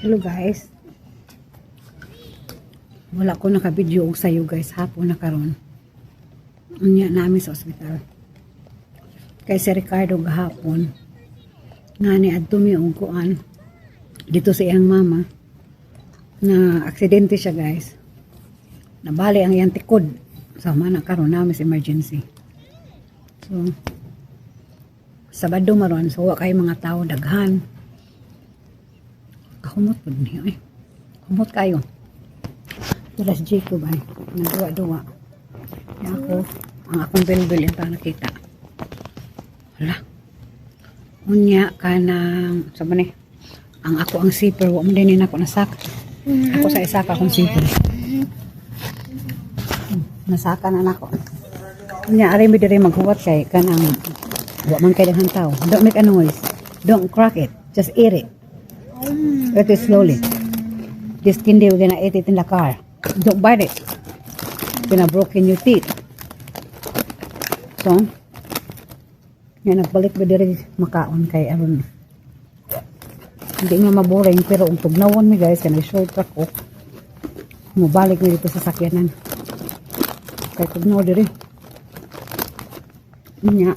Hello guys. Wala ko naka-video og sayo guys. Hapon na karon. Unya namin sa ospital. Kay si Ricardo gahapon. Ngani adto mi og kuan dito sa iyang mama na aksidente siya guys. Nabali ang iyang tikod. Sama na karon namin sa emergency. So Sabado maron so wa kay mga tao daghan. Kahumot po niyo eh. Humot kayo. Tulas Jacob ay. Nagduwa-duwa. Ako, ang akong bilbil yung nakita. Wala. Unya ka ng, sabi ni, ang ako ang zipper, wala mo din ako nasaka. Ako sa isaka akong zipper. Nasaka na ako. Unya, aray mo din maghuwat kay kanang, wala man kayo ng tao. Don't make a noise. Don't crack it. Just eat it. Eat it slowly. This candy we're gonna eat it in the car. Don't bite it. Gonna broken your teeth. So, yan nagbalik ba diri makaon kay aron. Hindi nga maboring pero ang tugnawon mi guys kana short track ko. Mubalik mi dito sa sakyanan. Kay tugnaw diri. Nya.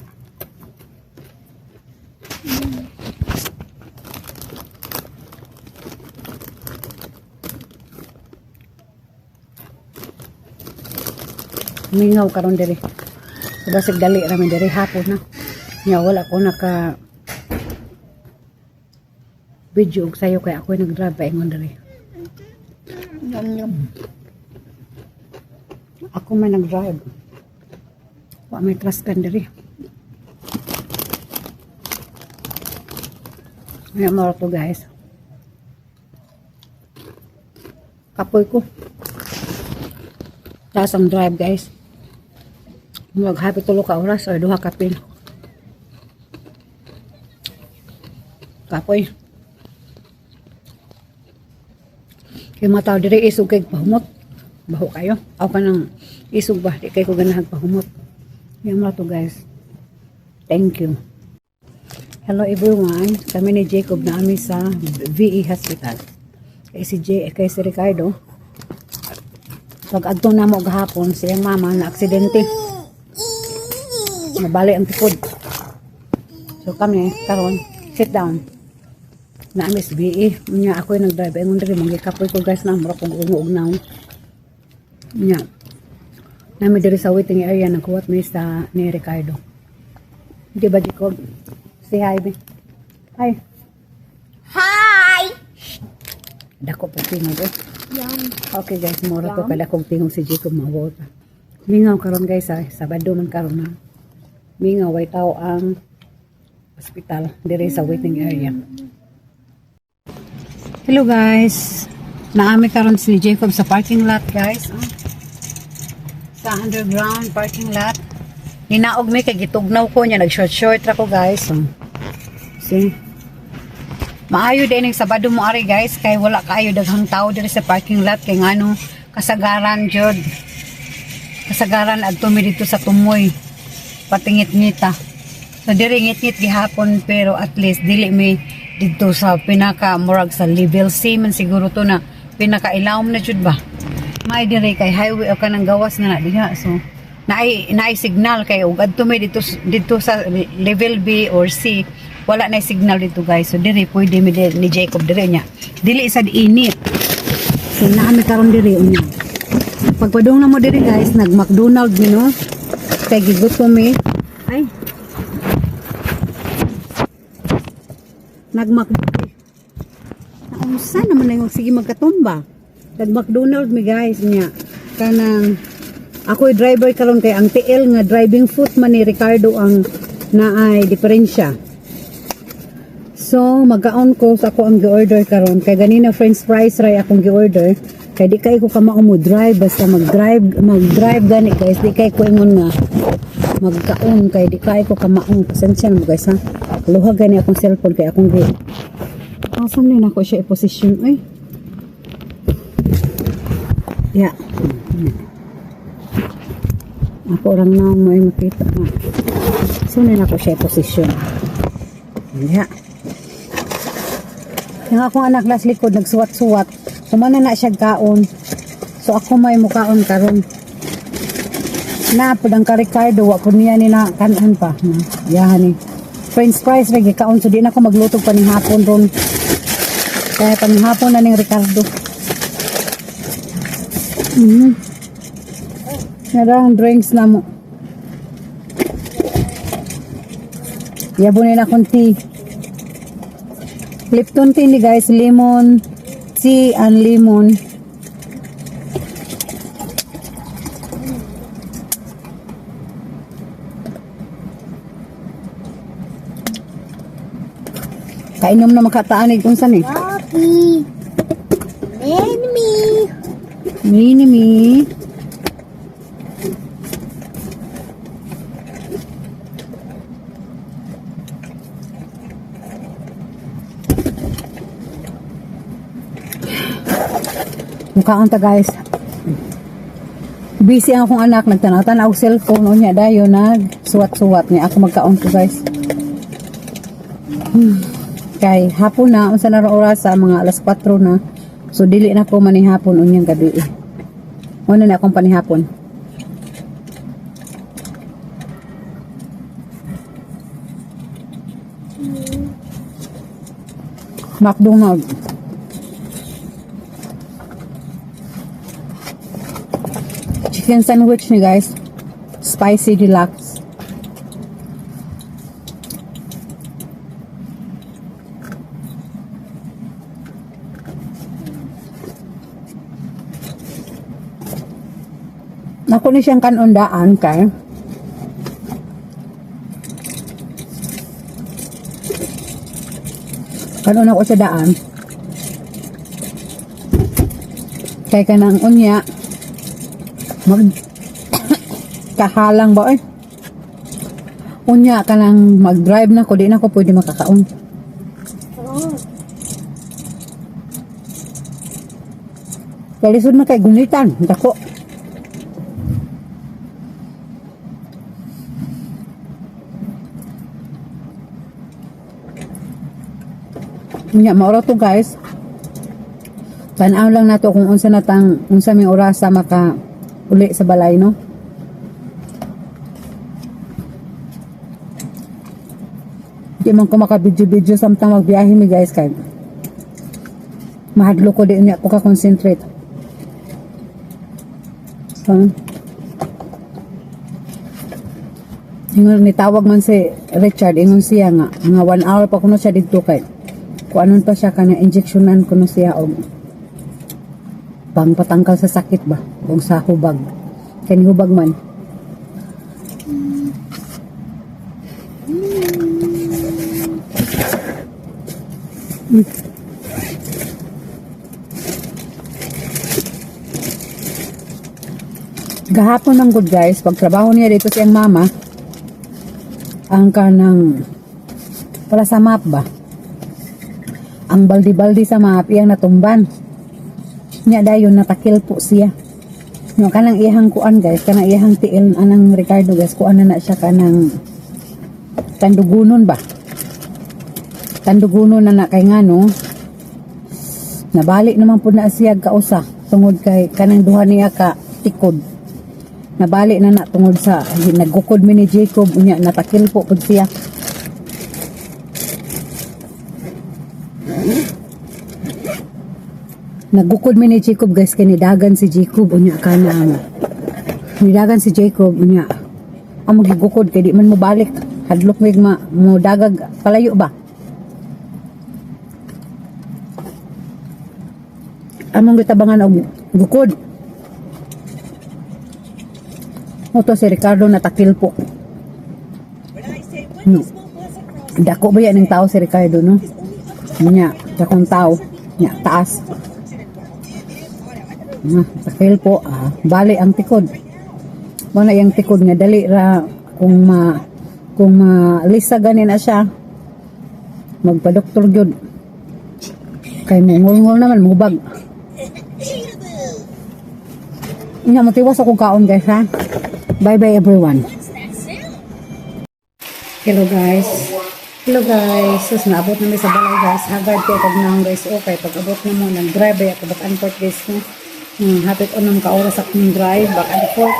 Mingaw karon diri. Basig dali ramen diri hapon na. Nya wala ko naka video og sayo kay ako nag-drive pa ingon diri. Ako man nag-drive. Wa may trust kan diri. Nya mo to guys. Kapoy ko. Tasang drive guys. Maghapit tulo ka oras o duha ka pin. Kapoy. Kaya mga tao diri isog kay pahumot. Baho kayo. Aw ka nang isog ba? Di kay ko ganahan pahumot. Yan mo to guys. Thank you. Hello everyone. Kami ni Jacob na kami sa VE Hospital. Kay si Ricardo. Pag-agto na mo gahapon siyang mama na aksidente. Nabali ang tikod. So kami, karon sit down. Na Miss BE. Nya ako yung nag-drive. Ayun diri, magikapoy ko guys na. Mura kong ungog na. Nya. Nami diri sa waiting area. Nagkuwat mi sa ni Ricardo. Di ba, Jacob? Say hi, be. Hi. Hi! Dako po tingog eh. Yum. Okay guys, mura ko kada kong tingog si Jacob mawota. Mingaw karon guys ay. Sabado man karon na. Mingaw way tao ang hospital diri sa waiting area. Hello guys. Naami karon si Jacob sa parking lot guys. Sa underground parking lot. Ninaog mi kay gitugnaw ko niya nag-short ra ko guys. See? Maayo din yung Sabado mo ari guys kay wala kaayo daghang tao diri sa parking lot kay ngano kasagaran jud. Kasagaran adto mi dito sa tumoy. Patingit-ngita. So diri ngit-ngit gihapon pero at least dili mi dito sa pinaka murag sa level C man siguro to na pinaka ilawom na jud ba. May diri kay highway o kanang gawas nga na diha. So naay signal kay ug adto mi dito sa level B or C wala na signal dito guys. So diri pwede mi ni Jacob diri nya. Dili sad init. So naami karon diri unya. Pagpadung na mo diri guys nag McDonald mi no. Kay gigutom mi. Ay. Nag McDonald. Naunsa naman na yung sige magkatumba. Nag McDonald mi guys nya. Kanang ako'y driver karon kay ang TL nga driving foot man ni Ricardo ang naay diferensya. So, mag-on ko sa ako ang gi-order karon kay ganina french fries ray akong gi-order kay di kay ko kamao mo drive basta mag-drive gani guys di kay ko ingon nga magkaon kay di kay ko kamaong pasensya mo guys ha. Luha gani akong cellphone kay akong gi. Asan na ako siya i-position ay. Yeah. Ako lang na may makita. So na ako siya i-position. Yeah. Yung akong anak las likod, nagsuwat-suwat. Kumana na siya kaon. So ako may mukaon karon. Na po ang ka-Ricardo, wako niya ni na kanan pa. Yahan ni. French fries lagi kaon. So di na ako magluto pa ng hapon ron. Kaya pa ng hapon na ng Ricardo. Narang drinks na mo. Yabunin akong tea. Lipton tea ni guys. Lemon tea and lemon. Kainom na makataanig kung saan eh. Coffee. Enemy. Minimi. Mukhaan ta guys. Busy ang akong anak. Nagtanaw-tanaw cellphone. O niya dayo nag-suwat-suwat niya. Ako magkaon ko guys. Kay hapon na. Unsa na oras sa mga alas 4 na. So dili na ko manihapon unyang gabi eh. Ano na akong panihapon. McDonald. Chicken sandwich ni guys. Spicy deluxe. Ako ni siyang kanundaan kay kanon ako sa daan kay kanang unya mag kahalang ba unya kanang mag drive na ko di na ko pwede makakaon kay lisod na kay gunitan dako. Nya maoro to guys. Tan-aw lang nato kung unsa natang unsa may orasa maka uli sa balay no. Di man ko maka video samtang magbiyahe mi guys kay mahadlo ko di niya ko ka concentrate. Ingon ni tawag man si Richard ingon siya nga 1 hour pa kuno siya didto kay kung anon pa siya kana injeksyonan kuno siya og pang patangkal sa sakit ba og sa hubag kani hubag man gahapon ng good guys pagtrabaho niya dito siyang mama ang kanang para sa map ba ang baldi-baldi sa map iyang natumban niya dayon natakil po siya no kanang iyang kuan guys kanang iyang tiil anang Ricardo guys kuan na siya kanang tandugunon ba tandugunon na kay ngano nabalik naman po na siya kausa tungod kay kanang duha niya ka tikod nabalik na tungod sa nagukod mi ni Jacob unya natakil po pud siya. Nagukod mi ni Jacob guys kay nidagan si Jacob unya kana nidagan si Jacob unya ang magigukod kay di man mo balik hadlok mig mo dagag palayo ba among gitabangan og gukod to si Ricardo natakil po no dako ba yan ng tao si Ricardo no nya dakong tao nya taas takil po bali ang tikod wala yung tikod nga dali ra kung malisa ganin na siya magpa-doktor gyud kay mungol-ngol naman mubag nya matiwas akong kaon guys ha bye bye everyone. Hello guys Hello guys, sus naabot namin sa balay guys. Hagard kayo pag naong guys. Okay, pag abot na mo, nag-drive ay ako ba't unport guys no? Hapit unong ka oras akong drive, back and forth.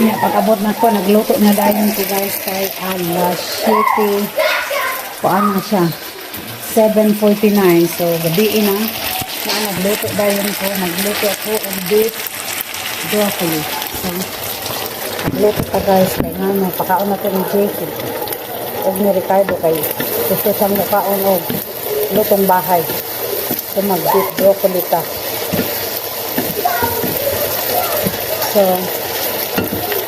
Pag abot na ko, nagluto na dayon ko guys kay alas city. Kuan na siya. 7:49. So, gabi na. Nagluto dayon ko. Nagluto ako ng beef broccoli. So, nagluto pa guys. Kaya nga, napakaon na ko ng Jacob. Huwag ni Ricardo kayo. Gusto siyang mukaon o lutong bahay. So, mag-beef broccoli ka. So,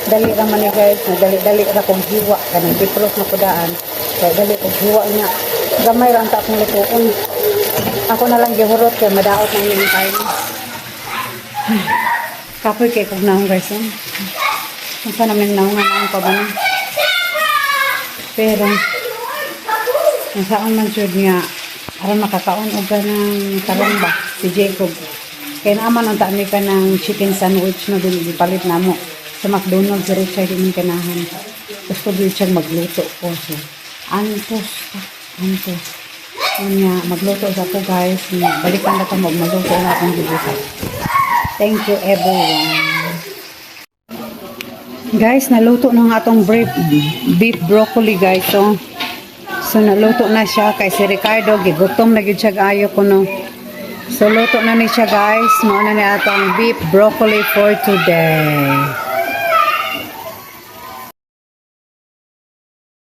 dali naman ni guys. Dali na kong hiwa. Kanang bipros na kudaan. Kaya dali kong hiwa niya. Gamay lang ta akong lutuon. Ako na lang gihurot kaya madaot na yung time. Kapoy kay kog naong guys. Kung pa namin naong pa ba na. Pero, nasaan man sure niya, aram makakaon o ka ng talong ba, si Jacob. Kaya naman ang taami ka ng chicken sandwich na palit na mo. Sa McDonald's, si Richard yung kanahan. Gusto din siyang magluto po. So, antos. Kanya, magluto sa po guys. Balikan na ito magluto na akong gibusa. Thank you everyone. Guys, naluto na nga itong beef broccoli guys. So naluto na siya kay si Ricardo. Gigutom na gid siya ayo ko no. So luto na ni siya guys. Mao na ni atong beef broccoli for today.